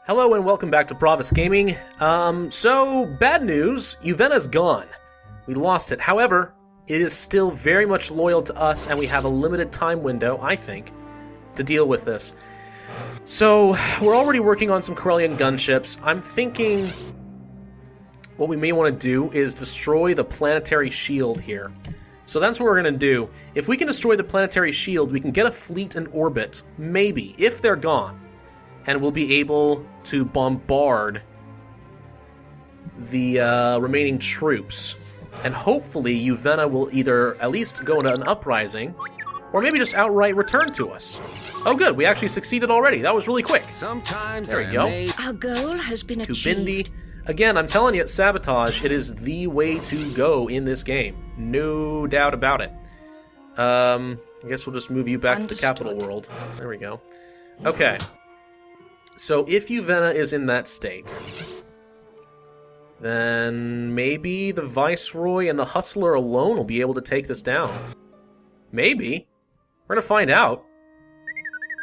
Hello and welcome back to Pravus Gaming. So, bad news, Uvena's gone. We lost it. However, it is still very much loyal to us, and we have a limited time window, I think, to deal with this. So, we're already working on some Corellian gunships. I'm thinking what we may want to do is destroy the planetary shield here. So that's what we're going to do. If we can destroy the planetary shield, we can get a fleet in orbit, maybe, if they're gone. And we'll be able to bombard the remaining troops. And hopefully Uvena will either at least go into an uprising, or maybe just outright return to us. Oh good, we actually succeeded already. That was really quick. Sometimes there we go. Our goal has been achieved. Again, I'm telling you, sabotage, it is the way to go in this game. No doubt about it. I guess we'll just move you back to the capital world. There we go. Okay. So if Uvena is in that state, then maybe the Viceroy and the Hustler alone will be able to take this down. Maybe. We're going to find out.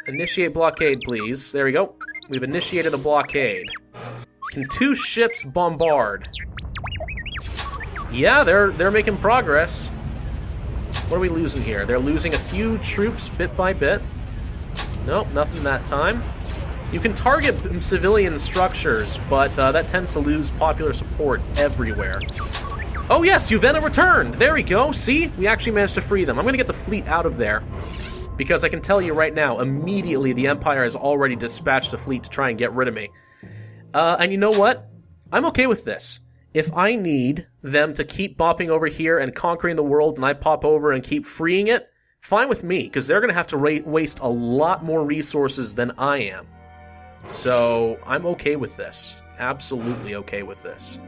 Initiate blockade, please. There we go. We've initiated a blockade. Can 2 ships bombard? Yeah, they're making progress. What are we losing here? They're losing a few troops bit by bit. Nope, nothing that time. You can target civilian structures, but that tends to lose popular support everywhere. Oh yes, Uvena returned! There we go, see? We actually managed to free them. I'm gonna get the fleet out of there, because I can tell you right now, immediately the Empire has already dispatched a fleet to try and get rid of me. And you know what? I'm okay with this. If I need them to keep bopping over here and conquering the world, and I pop over and keep freeing it, fine with me, because they're gonna have to waste a lot more resources than I am. So, I'm okay with this. Absolutely okay with this.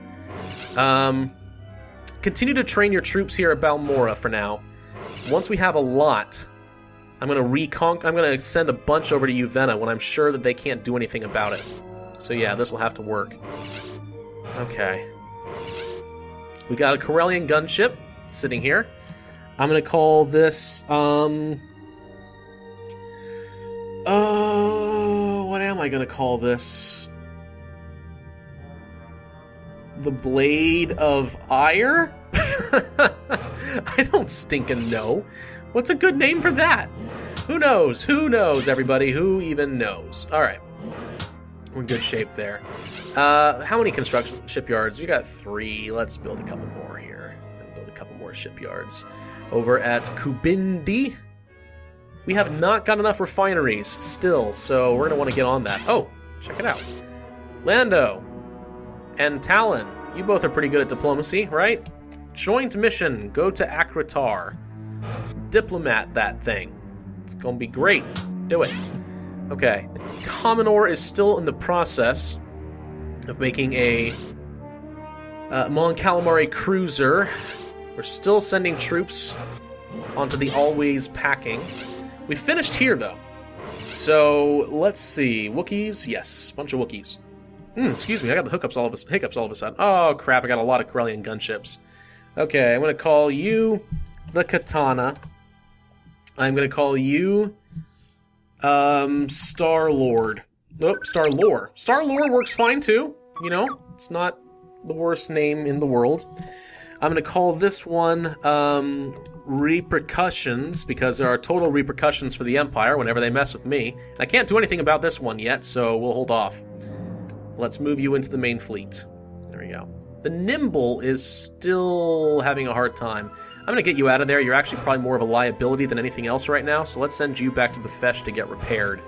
Continue to train your troops here at Balmora for now. Once we have a lot, I'm gonna send a bunch over to Uvena when I'm sure that they can't do anything about it. So yeah, this will have to work. Okay. We got a Corellian gunship sitting here. I'm gonna call this, what am I gonna call this? The Blade of Ire? I don't stinking know. What's a good name for that? Who knows? Who knows, everybody? Who even knows? Alright. We're in good shape there. How many construction shipyards? We got 3. Let's build a couple more here. Build a couple more shipyards. Over at Kubindi. We have not got enough refineries still, so we're going to want to get on that. Oh, check it out. Lando and Talon, you both are pretty good at diplomacy, right? Joint mission, go to Akratar. Diplomat that thing. It's going to be great. Do it. Okay. Commodore is still in the process of making a Mon Calamari cruiser. We're still sending troops onto the Always Packing. We finished here, though. So, let's see. Wookiees? Yes, bunch of Wookiees. Excuse me, I got the hiccups all of a sudden. Oh, crap, I got a lot of Corellian gunships. Okay, I'm going to call you the Katana. I'm going to call you Star-Lord. Nope, Star-Lore. Star-Lore works fine, too. You know, it's not the worst name in the world. I'm going to call this one Repercussions, because there are total repercussions for the Empire whenever they mess with me. And I can't do anything about this one yet, so we'll hold off. Let's move you into the main fleet. There we go. The Nimble is still having a hard time. I'm going to get you out of there. You're actually probably more of a liability than anything else right now, so let's send you back to Befesh to get repaired.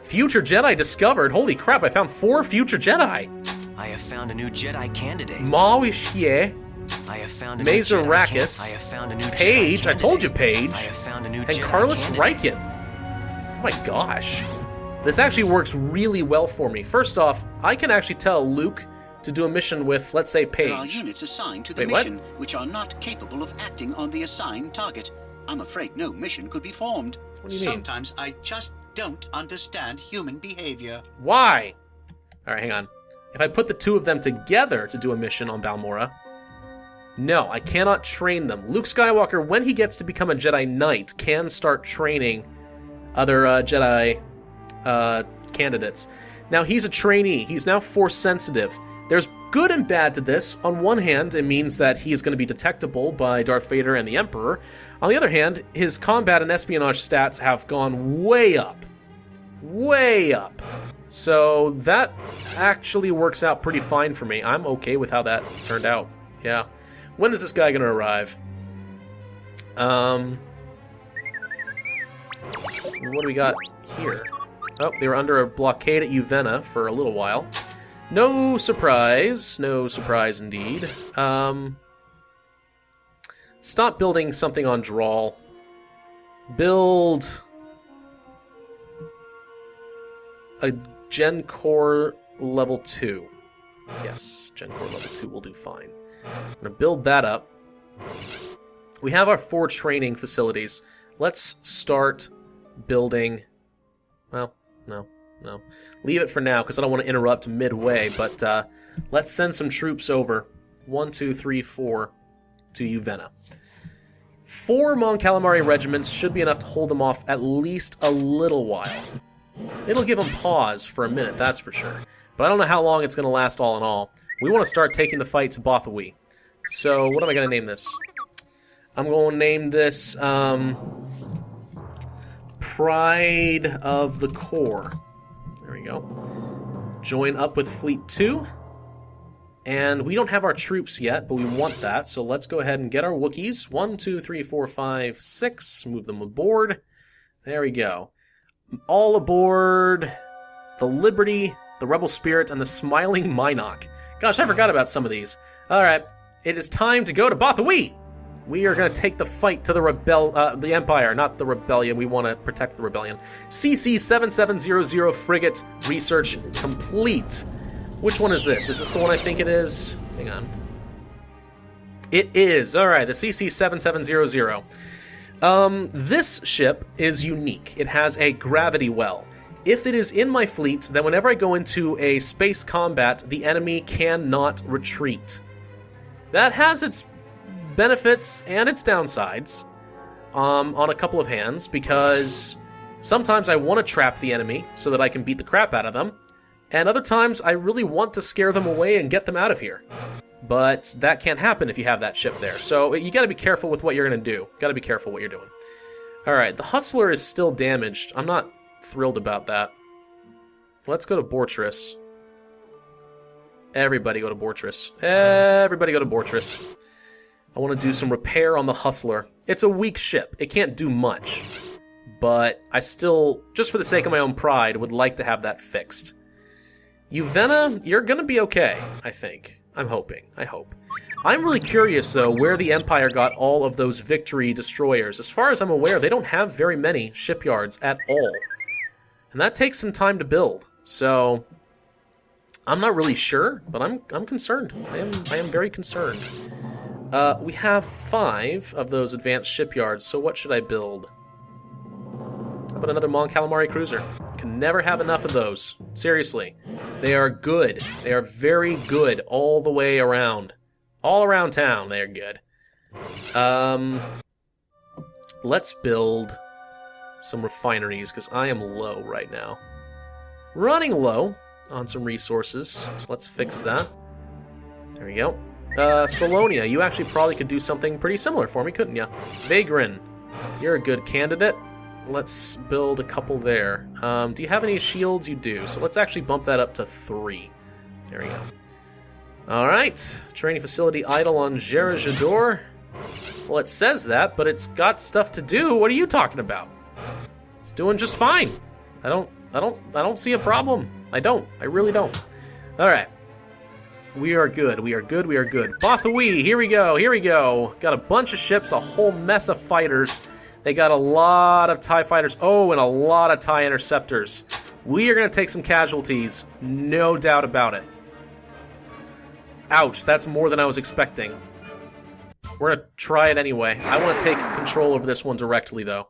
Future Jedi discovered! Holy crap, I found 4 future Jedi! I have found a new Jedi candidate. Mawishier. I have found a new Mazorakis, Paige, I told you Paige, I have found a new and Carlos Riken. Oh my gosh. This actually works really well for me. First off, I can actually tell Luke to do a mission with, let's say, Paige. There are units assigned to the mission which are not capable of acting on the assigned target. I'm afraid no mission could be formed. What do you mean? Sometimes I just don't understand human behavior. Why? Alright, hang on. If I put the 2 of them together to do a mission on Balmora, no, I cannot train them. Luke Skywalker, when he gets to become a Jedi Knight, can start training other Jedi candidates. Now, he's a trainee. He's now force sensitive. There's good and bad to this. On one hand, it means that he is going to be detectable by Darth Vader and the Emperor. On the other hand, his combat and espionage stats have gone way up. Way up. So that actually works out pretty fine for me. I'm okay with how that turned out. Yeah. When is this guy going to arrive? What do we got here? Oh, they were under a blockade at Uvenna for a little while. No surprise. No surprise indeed. Stop building something on Drawl. Build a Gen Core level 2. Yes, Gen Core level 2 will do fine. I'm going to build that up. We have our 4 training facilities. Let's start building... Well, no. Leave it for now, because I don't want to interrupt midway, but let's send some troops over. 1, 2, 3, 4 to Uvenna. 4 Mon Calamari regiments should be enough to hold them off at least a little while. It'll give them pause for a minute, that's for sure. But I don't know how long it's going to last all in all. We want to start taking the fight to Bothawi. So, what am I going to name this? I'm going to name this, Pride of the Core. There we go. Join up with Fleet 2. And we don't have our troops yet, but we want that. So let's go ahead and get our Wookiees. 1, 2, 3, 4, 5, 6. Move them aboard. There we go. All aboard the Liberty, the Rebel Spirit, and the Smiling Minok. Gosh, I forgot about some of these. Alright, it is time to go to Bothawi! We are going to take the fight to the Empire, not the Rebellion. We want to protect the Rebellion. CC-7700 frigate research complete. Which one is this? Is this the one I think it is? Hang on. It is. Alright, the CC-7700. This ship is unique. It has a gravity well. If it is in my fleet, then whenever I go into a space combat, the enemy cannot retreat. That has its benefits and its downsides on a couple of hands, because sometimes I want to trap the enemy so that I can beat the crap out of them, and other times I really want to scare them away and get them out of here. But that can't happen if you have that ship there. So you gotta be careful with what you're gonna do. Gotta be careful what you're doing. Alright, the Hustler is still damaged. I'm not thrilled about that. Let's go to Bortress. Everybody go to Bortress. Everybody go to Bortress. I want to do some repair on the Hustler. It's a weak ship. It can't do much. But I still, just for the sake of my own pride, would like to have that fixed. Uvenna, you're gonna be okay, I think. I'm hoping. I hope. I'm really curious, though, where the Empire got all of those Victory destroyers. As far as I'm aware, they don't have very many shipyards at all. And that takes some time to build. So, I'm not really sure, but I'm concerned. I am very concerned. We have 5 of those advanced shipyards, so what should I build? How about another Mon Calamari cruiser? Can never have enough of those. Seriously. They are good. They are very good all the way around. All around town, they're good. Let's build some refineries, because I am low right now. Running low on some resources, so let's fix that. There we go. Salonia, you actually probably could do something pretty similar for me, couldn't you? Vagrin, you're a good candidate. Let's build a couple there. Do you have any shields? You do. So let's actually bump that up to 3. There we go. Alright. Training facility idle on Gerajador. Well, it says that, but it's got stuff to do. What are you talking about? It's doing just fine. I don't see a problem. I really don't. Alright. We are good. We are good. We are good. Bothawi, here we go. Here we go. Got a bunch of ships, a whole mess of fighters. They got a lot of TIE fighters. Oh, and a lot of TIE interceptors. We are going to take some casualties. No doubt about it. Ouch, that's more than I was expecting. We're going to try it anyway. I want to take control over this one directly, though.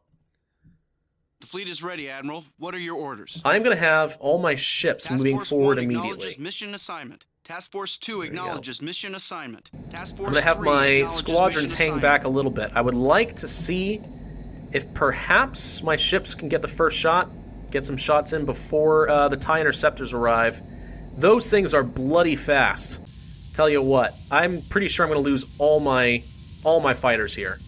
The fleet is ready, Admiral. What are your orders? I'm going to have all my ships moving forward immediately. Mission assignment. Task Force 2 acknowledges mission assignment. Task Force I'm going to have my squadrons hang back a little bit. I would like to see if perhaps my ships can get the first shot Get some shots in before the TIE interceptors arrive. Those things are bloody fast. Tell you what, I'm pretty sure I'm going to lose all my fighters here.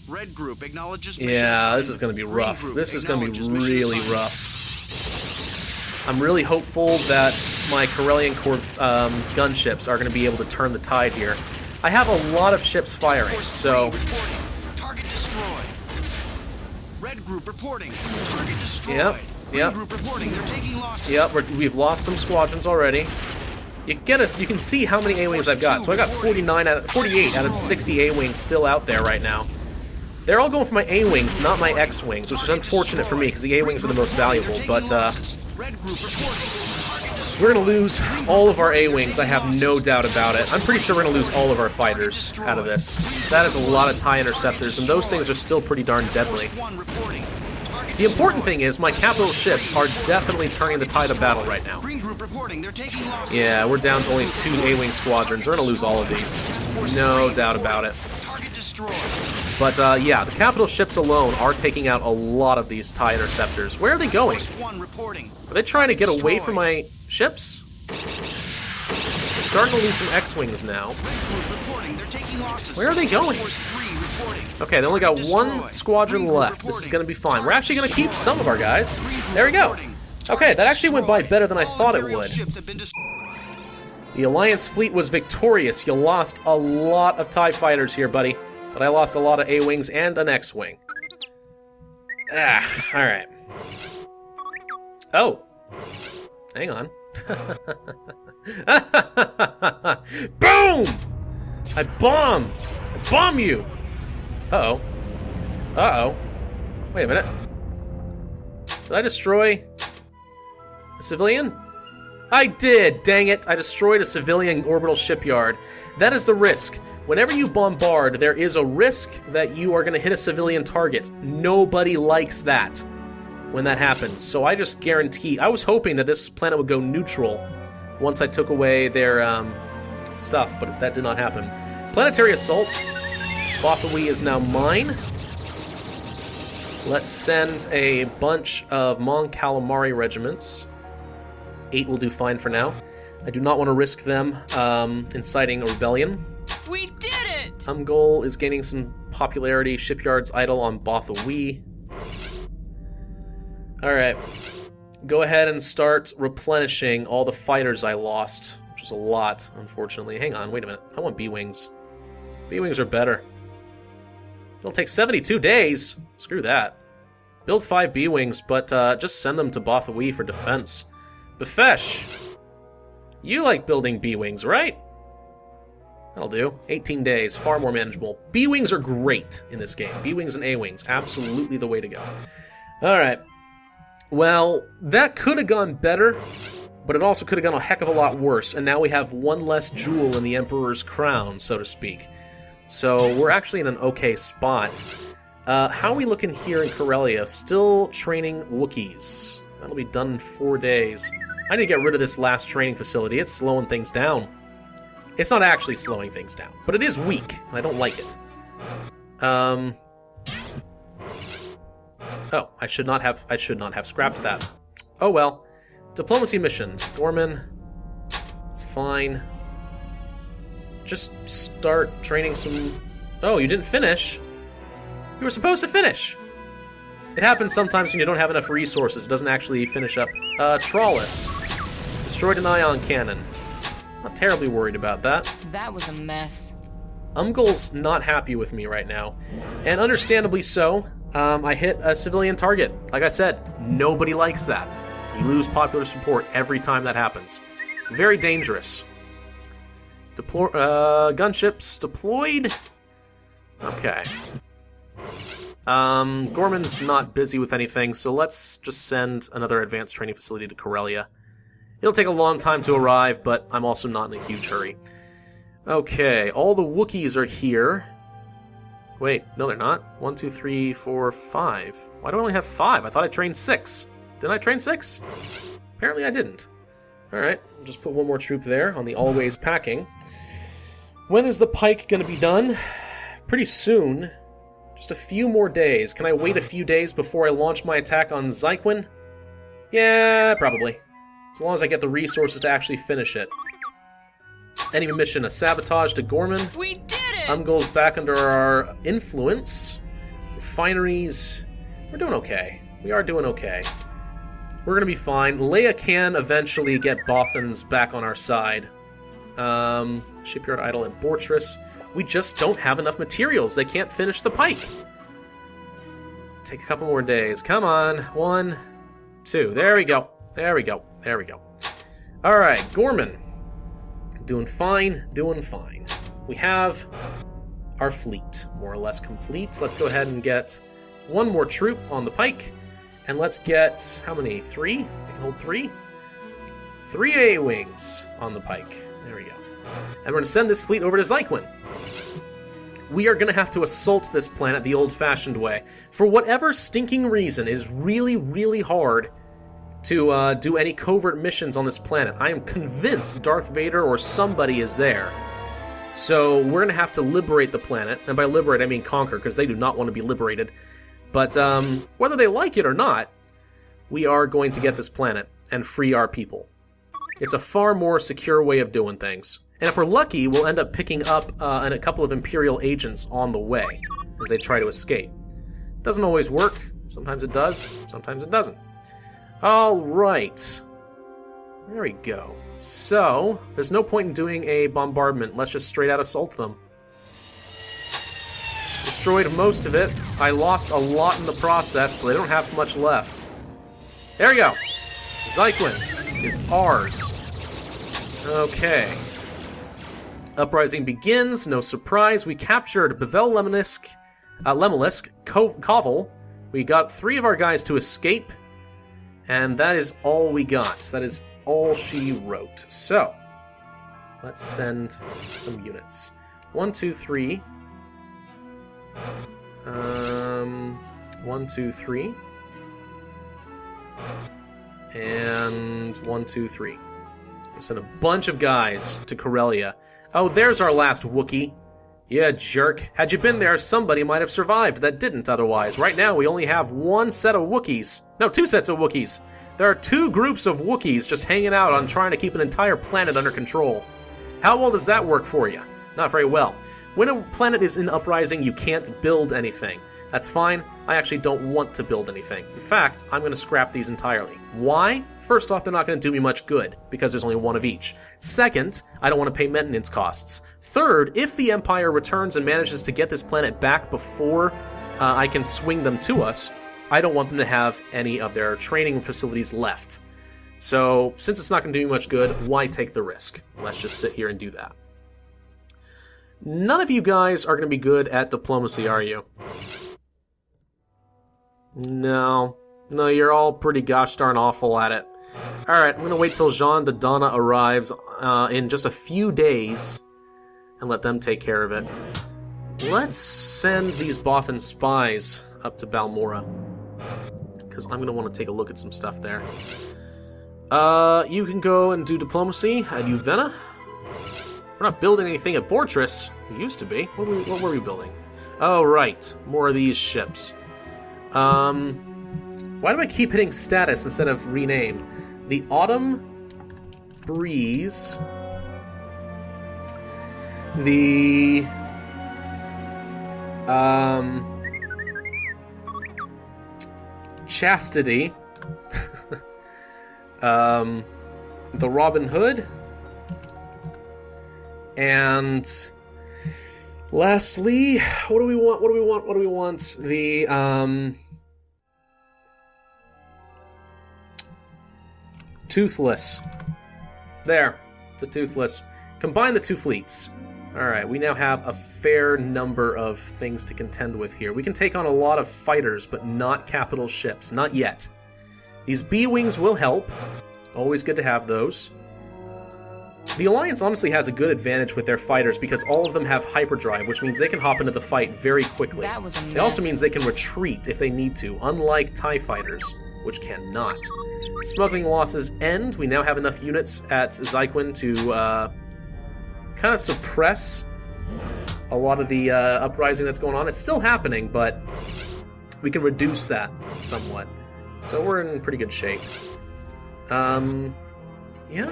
Red group acknowledges. Yeah, this is going to be rough. This is going to be really rough. I'm really hopeful that my Corellian Corps gunships are going to be able to turn the tide here. I have a lot of ships firing, so... Target destroyed. Red group reporting. Target destroyed. Yep. Green group reporting. They're taking losses. Yep, we've lost some squadrons already. You can see how many A-Wings I've got. So I got 48 out of 60 A-Wings still out there right now. They're all going for my A-Wings, not my X-Wings, which is unfortunate for me, because the A-Wings are the most valuable, but, we're going to lose all of our A-Wings, I have no doubt about it. I'm pretty sure we're going to lose all of our fighters out of this. That is a lot of TIE interceptors, and those things are still pretty darn deadly. The important thing is, my capital ships are definitely turning the tide of battle right now. Yeah, we're down to only 2 A-Wing squadrons. We're going to lose all of these. No doubt about it. But, yeah, the capital ships alone are taking out a lot of these TIE interceptors. Where are they going? Are they trying to get away from my ships? We're starting to lose some X-Wings now. Where are they going? Okay, they only got 1 squadron left. This is going to be fine. We're actually going to keep some of our guys. There we go. Okay, that actually went by better than I thought it would. The Alliance fleet was victorious. You lost a lot of TIE fighters here, buddy. But I lost a lot of A-Wings and an X-Wing. Alright. Oh! Hang on. Boom! I bomb you! Uh-oh. Uh-oh. Wait a minute. Did I destroy a civilian? I did! Dang it! I destroyed a civilian orbital shipyard. That is the risk. Whenever you bombard, there is a risk that you are going to hit a civilian target. Nobody likes that when that happens. So I just guaranteed... I was hoping that this planet would go neutral once I took away their stuff, but that did not happen. Planetary Assault. Bothawi is now mine. Let's send a bunch of Mon Calamari regiments. 8 will do fine for now. I do not want to risk them inciting a rebellion. We did it! Umgol is gaining some popularity. Shipyards idle on Bothawi. Alright. Go ahead and start replenishing all the fighters I lost, which was a lot, unfortunately. Hang on, wait a minute. I want B-Wings. B-Wings are better. It'll take 72 days. Screw that. Build 5 B-Wings, but just send them to Bothawi for defense. Befesh! You like building B-Wings, right? That'll do. 18 days, far more manageable. B-Wings are great in this game. B-Wings and A-Wings, absolutely the way to go. Alright. Well, that could have gone better, but it also could have gone a heck of a lot worse, and now we have 1 less jewel in the Emperor's crown, so to speak. So we're actually in an okay spot. How are we looking here in Corellia? Still training Wookiees. That'll be done in 4 days. I need to get rid of this last training facility. It's slowing things down. It's not actually slowing things down, but it is weak, and I don't like it. Oh, I should not have scrapped that. Oh well. Diplomacy mission. Gorman. It's fine. Just start training some... Oh, you didn't finish? You were supposed to finish! It happens sometimes when you don't have enough resources. It doesn't actually finish up. Trawlus. Destroyed an ion cannon. Not terribly worried about that. That was a mess. Umgol's not happy with me right now. And understandably so. I hit a civilian target. Like I said, nobody likes that. You lose popular support every time that happens. Very dangerous. Gunships deployed. Okay. Gorman's not busy with anything, so let's just send another advanced training facility to Corellia. It'll take a long time to arrive, but I'm also not in a huge hurry. Okay, all the Wookiees are here. Wait, no they're not. 1, 2, 3, 4, 5. Why do I only have 5? I thought I trained 6. Didn't I train 6? Apparently I didn't. Alright, I'll just put one more troop there on the always packing. When is the pike going to be done? Pretty soon. Just a few more days. Can I wait a few days before I launch my attack on Zyquin? Yeah, probably. As long as I get the resources to actually finish it. Enemy mission, a sabotage to Gorman. We did it! Umgul's back under our influence. Refineries. We're doing okay. We are doing okay. We're gonna be fine. Leia can eventually get Bothans back on our side. Shipyard idle at Bortress. We just don't have enough materials. They can't finish the pike. Take a couple more days. Come on. 1, 2. There we go. There we go. There we go. Alright, Gorman. Doing fine. Doing fine. We have our fleet more or less complete. Let's go ahead and get one more troop on the pike. And let's get, how many? 3? We can hold 3? 3 A-wings on the pike. There we go. And we're going to send this fleet over to Zyquin. We are going to have to assault this planet the old-fashioned way. For whatever stinking reason, it is really, really hard to do any covert missions on this planet. I am convinced Darth Vader or somebody is there. So we're going to have to liberate the planet. And by liberate, I mean conquer, because they do not want to be liberated. But whether they like it or not, we are going to get this planet and free our people. It's a far more secure way of doing things. And if we're lucky, we'll end up picking up a couple of Imperial agents on the way as they try to escape. Doesn't always work. Sometimes it does. Sometimes it doesn't. All right. There we go. So, there's no point in doing a bombardment. Let's just straight out assault them. Destroyed most of it. I lost a lot in the process, but they don't have much left. There we go. Zyquin is ours. Okay. Uprising begins. No surprise. We captured Bevel Lemelisk, Koval. We got 3 of our guys to escape. And that is all we got. That is all she wrote. So, let's send some units. 1, 2, 3. 1, 2, 3. And 1, 2, 3. We'll send a bunch of guys to Corellia. Oh, there's our last Wookiee. Yeah, jerk. Had you been there, somebody might have survived that didn't otherwise. Right now, we only have 1 set of Wookiees. No, 2 sets of Wookiees. There are 2 groups of Wookiees just hanging out on trying to keep an entire planet under control. How well does that work for you? Not very well. When a planet is in uprising, you can't build anything. That's fine. I actually don't want to build anything. In fact, I'm going to scrap these entirely. Why? First off, they're not going to do me much good, because there's only 1 of each. Second, I don't want to pay maintenance costs. Third, if the Empire returns and manages to get this planet back before I can swing them to us, I don't want them to have any of their training facilities left. So, since it's not going to do me much good, why take the risk? Let's just sit here and do that. None of you guys are going to be good at diplomacy, are you? No. No, you're all pretty gosh darn awful at it. Alright, I'm going to wait till Jean de Donna arrives in just a few days and let them take care of it. Let's send these Bothan spies up to Balmora, because I'm going to want to take a look at some stuff there. You can go and do diplomacy at Uvenna. We're not building anything at Bortress. We used to be. What were we building? Oh, right. More of these ships. Why do I keep hitting status instead of rename? The Autumn Breeze. The... Chastity. The Robin Hood. And lastly, what do we want? The Toothless. There, the Toothless. Combine the 2 fleets. Alright, we now have a fair number of things to contend with here. We can take on a lot of fighters, but not capital ships. Not yet. These B-Wings will help. Always good to have those. The Alliance honestly has a good advantage with their fighters because all of them have hyperdrive, which means they can hop into the fight very quickly. It also means they can retreat if they need to, unlike TIE fighters, which cannot. Smuggling losses end. We now have enough units at Zyquin to kind of suppress a lot of the uprising that's going on. It's still happening, but we can reduce that somewhat. So we're in pretty good shape. Yeah,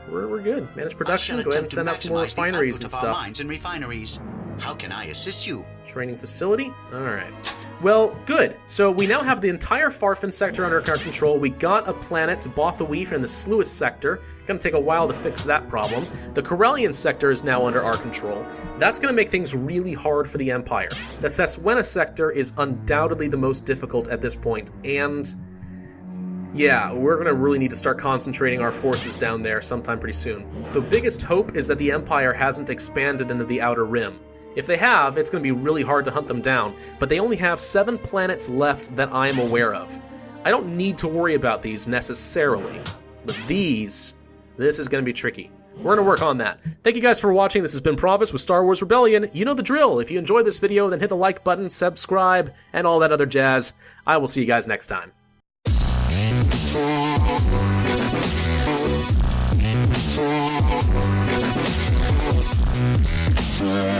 we're good. Manage production. Go ahead and send out some more refineries and stuff. Mines and refineries. How can I assist you? Training facility? Alright. Well, good. So we now have the entire Farfan sector under our control. We got a planet, Bothaweef, in the Sluis sector. Gonna take a while to fix that problem. The Corellian sector is now under our control. That's gonna make things really hard for the Empire. The Seswena sector is undoubtedly the most difficult at this point, and yeah, we're going to really need to start concentrating our forces down there sometime pretty soon. The biggest hope is that the Empire hasn't expanded into the Outer Rim. If they have, it's going to be really hard to hunt them down, but they only have 7 planets left that I'm aware of. I don't need to worry about these necessarily, but this is going to be tricky. We're going to work on that. Thank you guys for watching. This has been Pravus with Star Wars Rebellion. You know the drill. If you enjoyed this video, then hit the like button, subscribe, and all that other jazz. I will see you guys next time. Yeah.